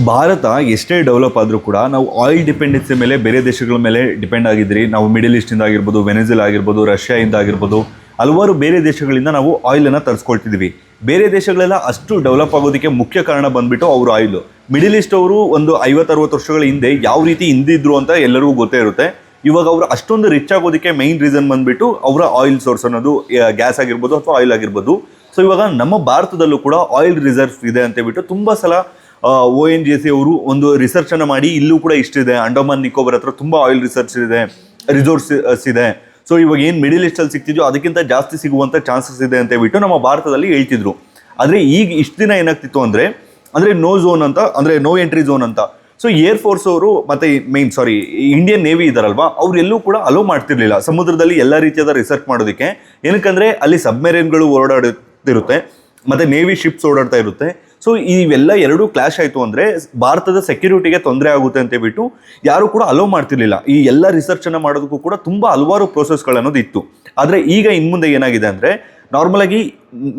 ಭಾರತ ಎಷ್ಟೇ ಡೆವಲಪ್ ಆದರೂ ಕೂಡ ನಾವು ಆಯಿಲ್ ಡಿಪೆಂಡೆನ್ಸಿ ಮೇಲೆ ಬೇರೆ ದೇಶಗಳ ಮೇಲೆ ಡಿಪೆಂಡ್ ಆಗಿದ್ರಿ. ನಾವು ಮಿಡಲ್ ಈಸ್ಟಿಂದ ಆಗಿರ್ಬೋದು, ವೆನೆಜುಲಾ ಆಗಿರ್ಬೋದು, ರಷ್ಯಾಯಿಂದ ಆಗಿರ್ಬೋದು, ಹಲವಾರು ಬೇರೆ ದೇಶಗಳಿಂದ ನಾವು ಆಯಿಲನ್ನು ತರಿಸ್ಕೊಳ್ತಿದ್ವಿ. ಬೇರೆ ದೇಶಗಳೆಲ್ಲ ಅಷ್ಟು ಡೆವಲಪ್ ಆಗೋದಕ್ಕೆ ಮುಖ್ಯ ಕಾರಣ ಬಂದ್ಬಿಟ್ಟು ಅವರು ಆಯಿಲು. ಮಿಡಲ್ ಈಸ್ಟ್ ಅವರು ಒಂದು 50-60 ವರ್ಷಗಳ ಹಿಂದೆ ಯಾವ ರೀತಿ ಹಿಂದಿದ್ರು ಅಂತ ಎಲ್ಲರಿಗೂ ಗೊತ್ತೇ ಇರುತ್ತೆ. ಇವಾಗ ಅವರು ಅಷ್ಟೊಂದು ರಿಚ್ ಆಗೋದಕ್ಕೆ ಮೈನ್ ರೀಸನ್ ಬಂದ್ಬಿಟ್ಟು ಅವರ ಆಯಿಲ್ ಸೋರ್ಸ್ ಅನ್ನೋದು ಗ್ಯಾಸ್ ಆಗಿರ್ಬೋದು ಅಥವಾ ಆಯಿಲ್ ಆಗಿರ್ಬೋದು. ಸೊ ಇವಾಗ ನಮ್ಮ ಭಾರತದಲ್ಲೂ ಕೂಡ ಆಯಿಲ್ ರಿಸರ್ವ್ಸ್ ಇದೆ ಅಂತ ಹೇಳ್ಬಿಟ್ಟು ತುಂಬ ಸಲ ONGC ಅವರು ರಿಸರ್ಚ್ ಅನ್ನು ಮಾಡಿ ಇಲ್ಲೂ ಕೂಡ ಇಷ್ಟಿದೆ, ಅಂಡಮಾನ್ ನಿಕೋಬಾರ್ ಹತ್ರ ತುಂಬ ಆಯಿಲ್ ರಿಸರ್ಚ್ ಇದೆ, ರಿಸೋರ್ಸಸ್ ಇದೆ. ಸೊ ಇವಾಗ ಏನು ಮಿಡಲ್ ಈಸ್ಟಲ್ಲಿ ಸಿಗ್ತಿದ್ಯೋ ಅದಕ್ಕಿಂತ ಜಾಸ್ತಿ ಸಿಗುವಂಥ ಚಾನ್ಸಸ್ ಇದೆ ಅಂತ ಹೇಳ್ಬಿಟ್ಟು ನಮ್ಮ ಭಾರತದಲ್ಲಿ ಹೇಳ್ತಿದ್ರು. ಆದರೆ ಈಗ ಇಷ್ಟು ದಿನ ಏನಾಗ್ತಿತ್ತು ಅಂದರೆ ನೋ ಝೋನ್ ಅಂತ, ಅಂದರೆ ನೋ ಎಂಟ್ರಿ ಝೋನ್ ಅಂತ. ಸೊ ಏರ್ ಫೋರ್ಸ್ ಅವರು ಮತ್ತು ಇಂಡಿಯನ್ ನೇವಿ ಇದಾರಲ್ವಾ, ಅವರೆಲ್ಲೂ ಕೂಡ ಅಲೋ ಮಾಡ್ತಿರ್ಲಿಲ್ಲ ಸಮುದ್ರದಲ್ಲಿ ಎಲ್ಲ ರೀತಿಯಾದ ರಿಸರ್ಚ್ ಮಾಡೋದಕ್ಕೆ. ಏನಕ್ಕಂದರೆ ಅಲ್ಲಿ ಸಬ್ಮೆರೈನ್ಗಳು ಓಡಾಡುತ್ತಿರುತ್ತೆ ಮತ್ತು ನೇವಿ ಶಿಪ್ಸ್ ಓಡಾಡ್ತಾ ಇರುತ್ತೆ. ಸೊ ಇವೆಲ್ಲ ಎರಡೂ ಕ್ಲಾಶ್ ಆಯಿತು ಅಂದರೆ ಭಾರತದ ಸೆಕ್ಯೂರಿಟಿಗೆ ತೊಂದರೆ ಆಗುತ್ತೆ ಅಂತ ಹೇಳ್ಬಿಟ್ಟು ಯಾರು ಕೂಡ ಅಲೋ ಮಾಡ್ತಿರ್ಲಿಲ್ಲ. ಈ ಎಲ್ಲ ರಿಸರ್ಚನ್ನು ಮಾಡೋದಕ್ಕೂ ಕೂಡ ತುಂಬ ಹಲವಾರು ಪ್ರೋಸೆಸ್ಗಳನ್ನೋದು ಇತ್ತು. ಆದರೆ ಈಗ ಇನ್ಮುಂದೆ ಏನಾಗಿದೆ ಅಂದರೆ ನಾರ್ಮಲಾಗಿ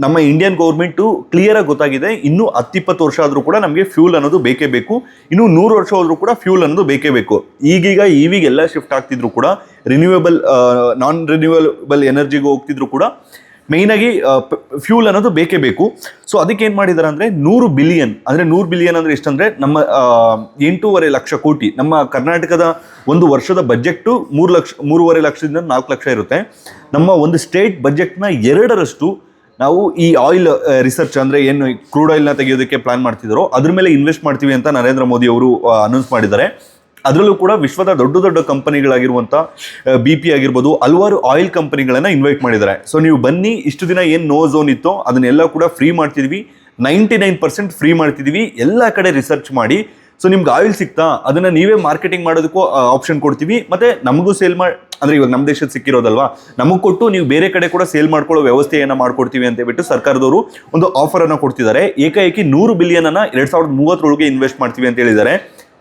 ನಮ್ಮ ಇಂಡಿಯನ್ ಗೌರ್ಮೆಂಟು ಕ್ಲಿಯರಾಗಿ ಗೊತ್ತಾಗಿದೆ, ಇನ್ನೂ 10-20 ವರ್ಷ ಆದರೂ ಕೂಡ ನಮಗೆ ಫ್ಯೂಲ್ ಅನ್ನೋದು ಬೇಕೇ ಬೇಕು, ಇನ್ನೂ 100 ವರ್ಷ ಆದರೂ ಕೂಡ ಫ್ಯೂಲ್ ಅನ್ನೋದು ಬೇಕೇ ಬೇಕು. ಈಗೀಗ ಇವಿಗೆಲ್ಲ ಶಿಫ್ಟ್ ಆಗ್ತಿದ್ರು ಕೂಡ ನಾನ್ ರಿನ್ಯೂವಬಲ್ ಎನರ್ಜಿಗೆ ಹೋಗ್ತಿದ್ರು ಕೂಡ ಮೇಯ್ನಾಗಿ ಫ್ಯೂಲ್ ಅನ್ನೋದು ಬೇಕೇ ಬೇಕು. ಸೊ ಅದಕ್ಕೆ ಏನು ಮಾಡಿದ್ದಾರೆ ಅಂದರೆ 100 ಬಿಲಿಯನ್ ಅಂದರೆ ಎಷ್ಟಂದರೆ ನಮ್ಮ 8.5 ಲಕ್ಷ ಕೋಟಿ, ನಮ್ಮ ಕರ್ನಾಟಕದ ಒಂದು ವರ್ಷದ ಬಜೆಟ್ಟು 3.5 ಲಕ್ಷದಿಂದ 4 ಲಕ್ಷ ಇರುತ್ತೆ. ನಮ್ಮ ಒಂದು ಸ್ಟೇಟ್ ಬಜೆಟ್ನ 2ರಷ್ಟು ನಾವು ಈ ಆಯಿಲ್ ರಿಸರ್ಚ್ ಅಂದರೆ ಏನು ಕ್ರೂಡ್ ಆಯಿಲ್ನ ತೆಗೆಯೋದಕ್ಕೆ ಪ್ಲಾನ್ ಮಾಡ್ತಿದ್ದಾರೋ ಅದ್ರ ಮೇಲೆ ಇನ್ವೆಸ್ಟ್ ಮಾಡ್ತೀವಿ ಅಂತ ನರೇಂದ್ರ ಮೋದಿ ಅವರು ಅನೌನ್ಸ್ ಮಾಡಿದ್ದಾರೆ. ಅದರಲ್ಲೂ ಕೂಡ ವಿಶ್ವದ ದೊಡ್ಡ ಕಂಪನಿಗಳಾಗಿರುವಂಥ BP ಆಗಿರ್ಬೋದು, ಹಲವಾರು ಆಯಿಲ್ ಕಂಪನಿಗಳನ್ನು ಇನ್ವೈಟ್ ಮಾಡಿದ್ದಾರೆ. ಸೊ ನೀವು ಬನ್ನಿ, ಇಷ್ಟು ದಿನ ಏನು ನೋ ಝೋನ್ ಇತ್ತೋ ಅದನ್ನೆಲ್ಲ ಕೂಡ ಫ್ರೀ ಮಾಡ್ತಿದ್ವಿ, 99% ಫ್ರೀ ಮಾಡ್ತಿದ್ವಿ, ಎಲ್ಲ ಕಡೆ ರಿಸರ್ಚ್ ಮಾಡಿ. ಸೊ ನಿಮ್ಗೆ ಆಯಿಲ್ ಸಿಗ್ತಾ ಅದನ್ನು ನೀವೇ ಮಾರ್ಕೆಟಿಂಗ್ ಮಾಡೋದಕ್ಕೂ ಆಪ್ಷನ್ ಕೊಡ್ತೀವಿ, ಮತ್ತು ನಮಗೂ ಸೇಲ್ ಮಾಡಿ, ಅಂದರೆ ಇವಾಗ ನಮ್ಮ ದೇಶದ ಸಿಕ್ಕಿರೋದಲ್ವಾ, ನಮಗೆ ಕೊಟ್ಟು ನೀವು ಬೇರೆ ಕಡೆ ಕೂಡ ಸೇಲ್ ಮಾಡ್ಕೊಳ್ಳೋ ವ್ಯವಸ್ಥೆಯನ್ನು ಮಾಡ್ಕೊಡ್ತೀವಿ ಅಂತ ಹೇಳ್ಬಿಟ್ಟು ಸರ್ಕಾರದವರು ಒಂದು ಆಫರನ್ನು ಕೊಡ್ತಿದ್ದಾರೆ. ಏಕಾಏಕಿ 100 ಬಿಲಿಯನನ್ನು 2030 ಇನ್ವೆಸ್ಟ್ ಮಾಡ್ತೀವಿ ಅಂತ ಹೇಳಿದ್ದಾರೆ.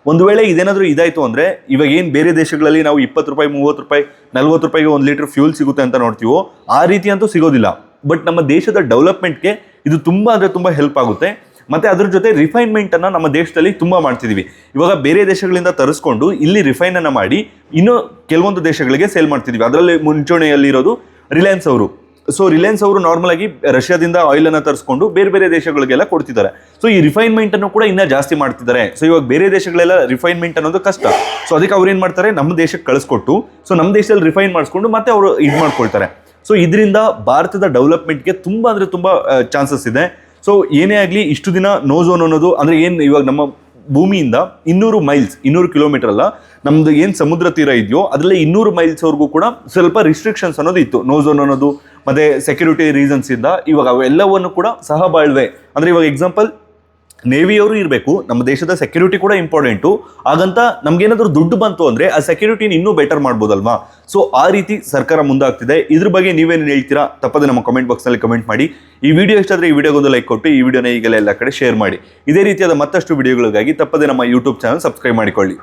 ಒಂದು ವೇಳೆ ಇದೇನಾದರೂ ಇದಾಯಿತು ಅಂದರೆ ಇವಾಗ ಏನು ಬೇರೆ ದೇಶಗಳಲ್ಲಿ ನಾವು 20 ರೂಪಾಯಿ, 30 ರೂಪಾಯಿ, 40 ರೂಪಾಯಿಗೆ 1 ಲೀಟರ್ ಫ್ಯೂಲ್ ಸಿಗುತ್ತೆ ಅಂತ ನೋಡ್ತೀವೋ ಆ ರೀತಿ ಅಂತೂ ಸಿಗೋದಿಲ್ಲ. ಬಟ್ ನಮ್ಮ ದೇಶದ ಡೆವಲಪ್ಮೆಂಟ್ಗೆ ಇದು ತುಂಬ ಹೆಲ್ಪ್ ಆಗುತ್ತೆ. ಮತ್ತು ಅದ್ರ ಜೊತೆ ರಿಫೈನ್ಮೆಂಟನ್ನು ನಮ್ಮ ದೇಶದಲ್ಲಿ ತುಂಬ ಮಾಡ್ತಿದ್ದೀವಿ. ಇವಾಗ ಬೇರೆ ದೇಶಗಳಿಂದ ತರಿಸ್ಕೊಂಡು ಇಲ್ಲಿ ರಿಫೈನನ್ನು ಮಾಡಿ ಇನ್ನೂ ಕೆಲವೊಂದು ದೇಶಗಳಿಗೆ ಸೇಲ್ ಮಾಡ್ತಿದ್ದೀವಿ. ಅದರಲ್ಲಿ ಮುಂಚೂಣಿಯಲ್ಲಿರೋದು ರಿಲಯನ್ಸ್ ಅವರು. ಸೊ ರಿಲಯನ್ಸ್ ಅವರು ನಾರ್ಮಲಾಗಿ ರಷ್ಯಾದಿಂದ ಆಯಿಲನ್ನು ತರಿಸ್ಕೊಂಡು ಬೇರೆ ದೇಶಗಳಿಗೆಲ್ಲ ಕೊಡ್ತಿದ್ದಾರೆ. ಸೊ ಈ ರಿಫೈನ್ಮೆಂಟನ್ನು ಕೂಡ ಇನ್ನೂ ಜಾಸ್ತಿ ಮಾಡ್ತಿದ್ದಾರೆ. ಸೊ ಇವಾಗ ಬೇರೆ ದೇಶಗಳೆಲ್ಲ ರಿಫೈನ್ಮೆಂಟ್ ಅನ್ನೋದು ಕಷ್ಟ. ಸೊ ಅದಕ್ಕೆ ಅವ್ರು ಏನು ಮಾಡ್ತಾರೆ, ನಮ್ಮ ದೇಶಕ್ಕೆ ಕಳಿಸ್ಕೊಟ್ಟು ಸೊ ನಮ್ಮ ದೇಶದಲ್ಲಿ ರಿಫೈನ್ ಮಾಡಿಸ್ಕೊಂಡು ಮತ್ತೆ ಅವರು ಇದು ಮಾಡ್ಕೊಳ್ತಾರೆ. ಸೊ ಇದರಿಂದ ಭಾರತದ ಡೆವಲಪ್ಮೆಂಟ್ಗೆ ತುಂಬ ಚಾನ್ಸಸ್ ಇದೆ. ಸೊ ಏನೇ ಆಗಲಿ ಇಷ್ಟು ದಿನ ನೋ ಝೋನ್ ಅನ್ನೋದು ಅಂದರೆ ಏನು ಇವಾಗ ನಮ್ಮ ಭೂಮಿಯಿಂದ 200 ಕಿಲೋಮೀಟರ್ ಅಲ್ಲ, ನಮ್ದು ಏನು ಸಮುದ್ರ ತೀರ ಇದೆಯೋ ಅದರಲ್ಲಿ 200 ಮೈಲ್ಸ್ವರೆಗೂ ಕೂಡ ಸ್ವಲ್ಪ ರಿಸ್ಟ್ರಿಕ್ಷನ್ಸ್ ಅನ್ನೋದು ಇತ್ತು, ನೋ ಝೋನ್ ಅನ್ನೋದು ಮತ್ತು ಸೆಕ್ಯೂರಿಟಿ ರೀಸನ್ಸ್ ಇಂದ. ಇವಾಗ ಅವೆಲ್ಲವನ್ನು ಕೂಡ ಸಹಬಾಳ್ವೆ ಅಂದರೆ ಇವಾಗ ಎಕ್ಸಾಂಪಲ್ ನೇವಿಯವರು ಇರಬೇಕು, ನಮ್ಮ ದೇಶದ ಸೆಕ್ಯೂರಿಟಿ ಕೂಡ ಇಂಪಾರ್ಟೆಂಟು. ಹಾಗಂತ ನಮ್ಗೇನಾದರೂ ದುಡ್ಡು ಬಂತು ಅಂದರೆ ಆ ಸೆಕ್ಯೂರಿಟಿನ ಇನ್ನೂ ಬೆಟರ್ ಮಾಡ್ಬೋದಲ್ವಾ. ಸೊ ಆ ರೀತಿ ಸರ್ಕಾರ ಮುಂದಾಗ್ತಿದೆ. ಇದ್ರ ಬಗ್ಗೆ ನೀವೇನು ಹೇಳ್ತೀರಾ ತಪ್ಪದೆ ನಮ್ಮ ಕಮೆಂಟ್ ಬಾಕ್ಸ್ನಲ್ಲಿ ಕಮೆಂಟ್ ಮಾಡಿ. ಈ ವಿಡಿಯೋ ಇಷ್ಟ ಆದರೆ ಈ ವಿಡಿಯೋಗೊಂದು ಲೈಕ್ ಕೊಟ್ಟು ಈ ವಿಡಿಯೋನ ಈಗಲೇ ಎಲ್ಲ ಕಡೆ ಶೇರ್ ಮಾಡಿ. ಇದೇ ರೀತಿಯಾದ ಮತ್ತಷ್ಟು ವಿಡಿಯೋಗಳಿಗಾಗಿ ತಪ್ಪದೆ ನಮ್ಮ ಯೂಟ್ಯೂಬ್ ಚಾನಲ್ ಸಬ್ಸ್ಕ್ರೈಬ್ ಮಾಡಿಕೊಳ್ಳಿ.